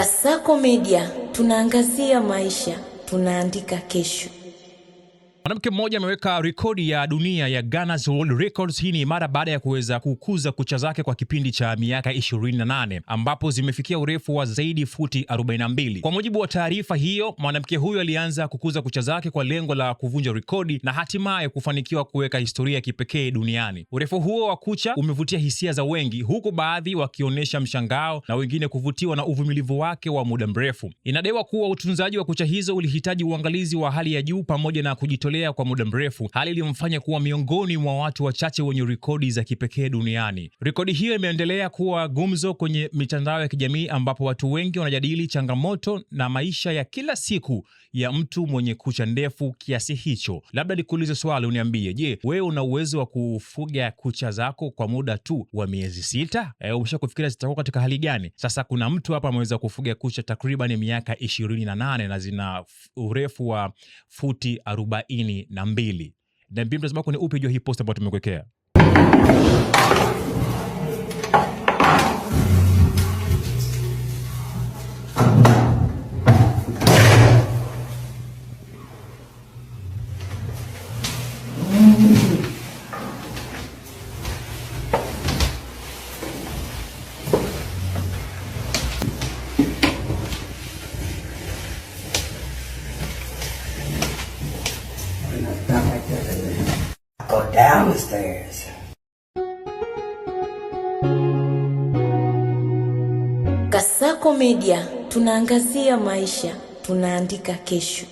Kasako Media, tunaangazia maisha, tunaandika kesho. Mwanamke mmoja ameweka rekodi ya dunia ya Guinness World Records. Hii ni mara baada ya kuweza kukuza kucha zake kwa kipindi cha miaka 28 ambapo zimefikia urefu wa zaidi futi 42. Kwa mujibu wa taarifa hiyo, mwanamke huyo alianza kukuza kucha zake kwa lengo la kuvunja rekodi na hatimaye kufanikiwa kuweka historia ya kipekee duniani. Urefu huo wa kucha umevutia hisia za wengi, huku baadhi wakionyesha mshangao na wengine kuvutiwa na uvumilivu wake wa muda mrefu. Inadaiwa kuwa utunzaji wa kucha hizo ulihitaji uangalizi wa hali ya juu pamoja na kujitolea kwa muda mrefu, hali iliyomfanya kuwa miongoni mwa watu wachache wenye rekodi za kipekee duniani. Rekodi hiyo imeendelea kuwa gumzo kwenye mitandao ya kijamii ambapo watu wengi wanajadili changamoto na maisha ya kila siku ya mtu mwenye kucha ndefu kiasi hicho. Labda nikuulize swali, uniambie, je, wewe una uwezo wa kufuga kucha zako kwa muda tu wa miezi 6? Umeshakufikiria zitakuwa katika hali gani? Sasa kuna mtu hapa ameweza kufuga kucha takriban miaka 28 na zina urefu wa futi 42. Na mtazamo wako ni upi juu hii post ambayo tumekuwekea? Go down the stairs. Kasako Media, tunaangazia maisha, tunaandika kesho.